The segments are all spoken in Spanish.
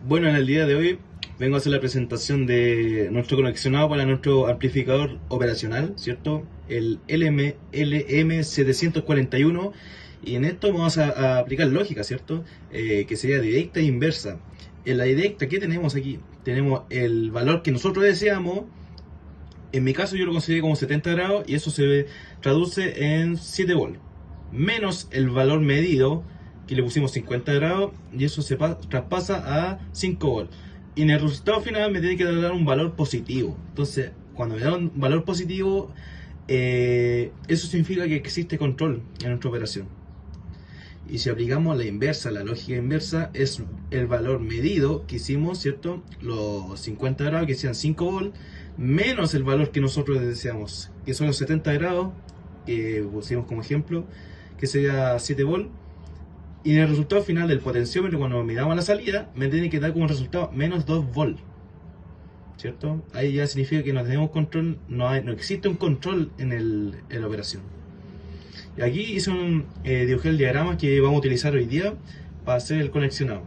Bueno, en el día de hoy vengo a hacer la presentación de nuestro conexionado para nuestro amplificador operacional, ¿cierto? El LM741, y en esto vamos a aplicar lógica, ¿cierto? Que sería directa e inversa. En la directa, ¿qué tenemos aquí? Tenemos el valor que nosotros deseamos. En mi caso yo lo consideré como 70 grados y eso se traduce en 7 volts. Menos el valor medido, que le pusimos 50 grados, y eso se traspasa a 5 volts. Y en el resultado final me tiene que dar un valor positivo. Entonces, cuando me da un valor positivo, eso significa que existe control en nuestra operación. Y si aplicamos la inversa, la lógica inversa, es el valor medido que hicimos, ¿cierto? Los 50 grados, que sean 5 volts, menos el valor que nosotros deseamos, que son los 70 grados, que pusimos como ejemplo, que sería 7 volts. Y en el resultado final del potenciómetro, cuando midamos la salida, me tiene que dar como resultado menos 2 volts, ¿cierto? Ahí ya significa que no tenemos control, no existe un control en la operación. Y aquí hice dibujé el diagrama que vamos a utilizar hoy día para hacer el conexionado.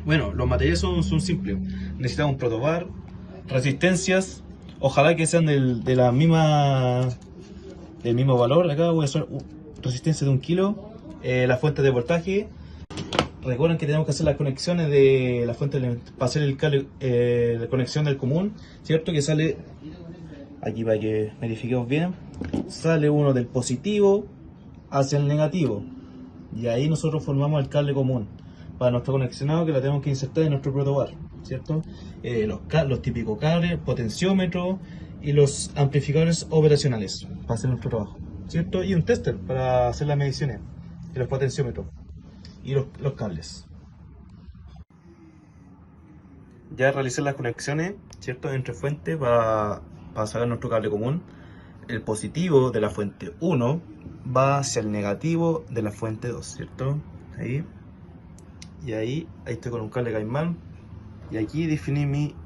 Bueno, los materiales son simples. Necesitamos un protobar, resistencias, ojalá que sean del mismo valor. Acá voy a hacer resistencia de 1 kilo, la fuente de voltaje. Recuerden que tenemos que hacer las conexiones de la fuente para hacer el cable, la conexión del común, ¿cierto? Que sale aquí para que verifiquemos bien. Sale uno del positivo hacia el negativo, y ahí nosotros formamos el cable común para nuestro conexionado, que lo tenemos que insertar en nuestro protobar, ¿cierto? Los típicos cables, potenciómetro y los amplificadores operacionales para hacer nuestro trabajo, ¿cierto? Y un tester para hacer las mediciones de los potenciómetros y los cables. Ya realicé las conexiones, ¿cierto? Entre fuentes para sacar nuestro cable común. El positivo de la fuente 1 va hacia el negativo de la fuente 2, ¿cierto? Ahí. Y ahí estoy con un cable Caimán. Y aquí definí mi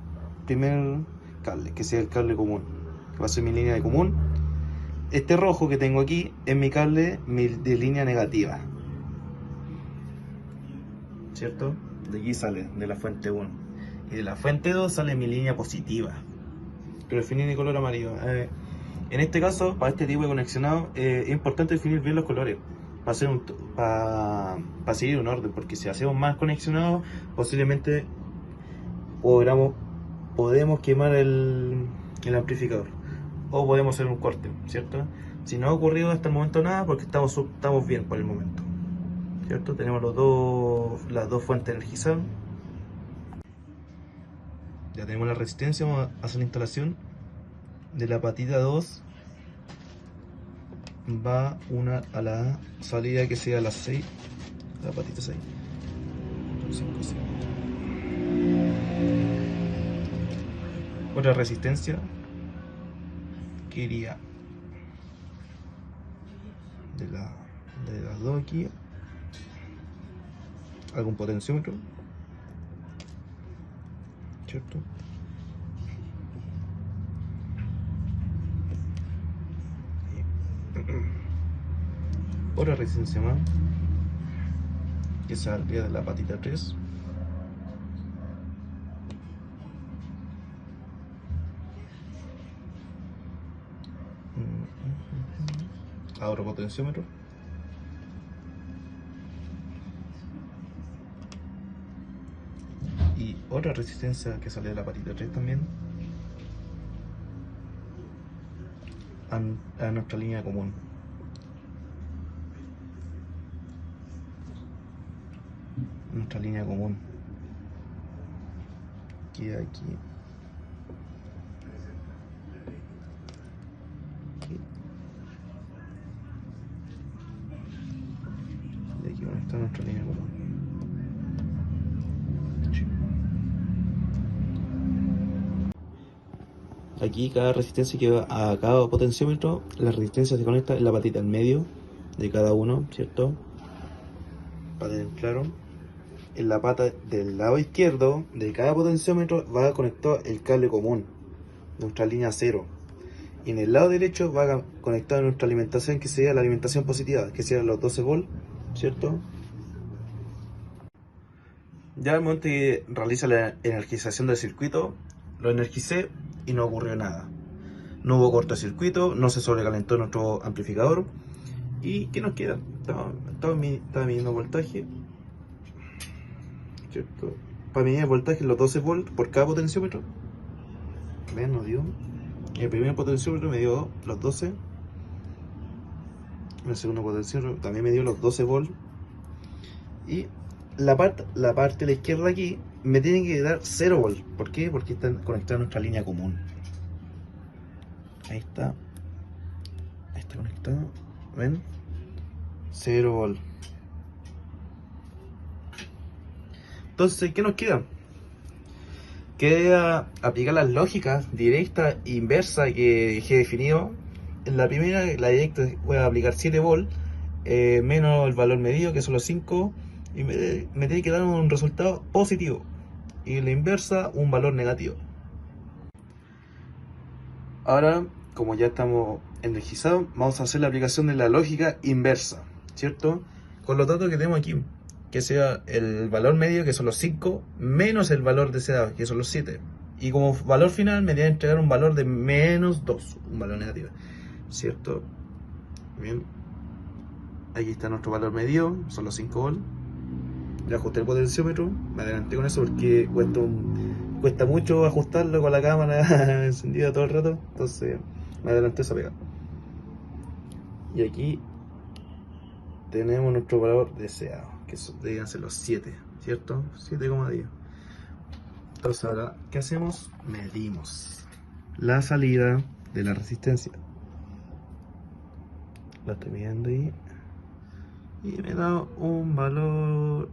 primer cable, que sea el cable común, que va a ser mi línea de común. Este rojo que tengo aquí es mi cable de línea negativa, ¿cierto? De aquí sale, de la fuente 1. Y de la fuente 2 sale mi línea positiva, pero definí de color amarillo. En este caso, para este tipo de conexionado, es importante definir bien los colores para seguir un orden, porque si hacemos más conexionados, posiblemente podemos quemar el amplificador, o podemos hacer un corte, ¿cierto? Si no ha ocurrido hasta el momento nada, porque estamos bien por el momento, ¿cierto? Tenemos las dos fuentes energizadas. Ya tenemos la resistencia. Vamos a hacer la instalación de la patita 2. Va una a la salida, que sea a las 6, la patita 6. 5, 6. Otra resistencia que iría de las dos aquí. Algún potenciómetro, ¿cierto? Otra resistencia más, que saldría de la patita 3. Ahora potenciómetro. Y otra resistencia que sale de la patita 3 también a nuestra línea común. Nuestra línea común queda aquí. Y aquí está nuestra línea común. Aquí cada resistencia que va a cada potenciómetro, la resistencia se conecta en la patita en medio de cada uno, ¿cierto? Para tener claro. En la pata del lado izquierdo de cada potenciómetro va conectado el cable común, nuestra línea 0. Y en el lado derecho va conectado nuestra alimentación, que sería la alimentación positiva, que serían los 12 volts, ¿cierto? Ya al momento que realiza la energización del circuito, lo energicé y no ocurrió nada. No hubo cortocircuito, no se sobrecalentó nuestro amplificador. ¿Y qué nos queda? Estaba midiendo voltaje, ¿cierto? Para medir el voltaje, los 12 volts por cada potenciómetro. Vean, nos dio. El primer potenciómetro me dio los 12. El segundo potenciómetro también me dio los 12 volts. Y la parte de la izquierda aquí me tiene que dar 0 volts. ¿Por qué? Porque están conectados a nuestra línea común. Ahí está. Ahí está conectado. ¿Ven? 0 volts. Entonces, ¿qué nos queda? Queda aplicar las lógicas directa e inversa que dejé definido. En la primera, la directa, voy a aplicar 7 volts menos el valor medido, que son los 5, y me tiene que dar un resultado positivo. Y la inversa, un valor negativo. Ahora, como ya estamos energizados, vamos a hacer la aplicación de la lógica inversa, ¿cierto? Con los datos que tenemos aquí, que sea el valor medio, que son los 5, menos el valor deseado, que son los 7. Y como valor final me tiene que entregar un valor de menos 2, un valor negativo, ¿cierto? Bien. Aquí está nuestro valor medio, son los 5 volts. Ya ajusté el potenciómetro, me adelanté con eso porque cuesta mucho ajustarlo con la cámara encendida todo el rato, entonces me adelanté esa pega. Y aquí tenemos nuestro valor deseado, que deberían ser los 7, ¿cierto? 7,10. Entonces ahora, ¿qué hacemos? Medimos la salida de la resistencia. La estoy midiendo ahí. Y me da un valor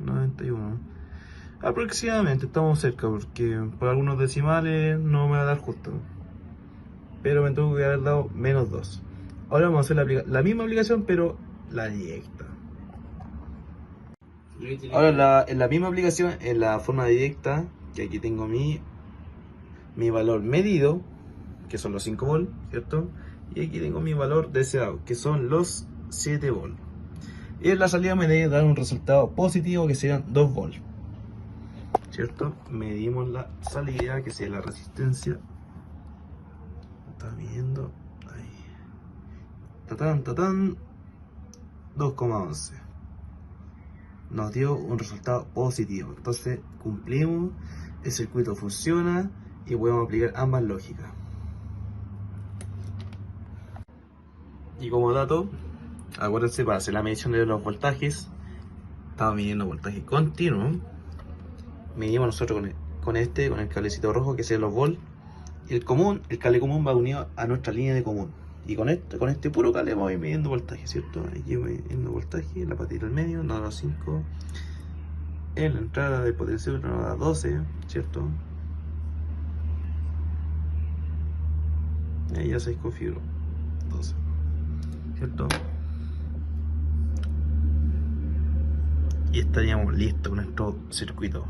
91. Aproximadamente, estamos cerca porque por algunos decimales no me va a dar justo. Pero me tuvo que haber dado menos 2. Ahora vamos a hacer la misma aplicación, pero la directa. Ahora en la misma aplicación, en la forma directa, que aquí tengo mi valor medido, que son los 5 volts, ¿cierto? Y aquí tengo mi valor deseado, que son los 7 volts. Y en la salida me debe dar un resultado positivo, que serían 2 volts, ¿cierto? Medimos la salida, que sería la resistencia. Está viendo ahí. Tatán. 2,11. Nos dio un resultado positivo. Entonces cumplimos, el circuito funciona y podemos aplicar ambas lógicas. Y como dato, acuérdense, para hacer la medición de los voltajes, estamos midiendo voltaje continuo. Medimos nosotros con el cablecito rojo, que sea los volts. Y el cable común va unido a nuestra línea de común. Y con este puro cable vamos a ir midiendo voltaje, ¿cierto? Aquí midiendo voltaje, la patita al medio nos da 5. En la entrada del potenciómetro nos da 12, ¿cierto? Ahí ya se configuró 12, ¿cierto? Y estaríamos listos con nuestro circuito.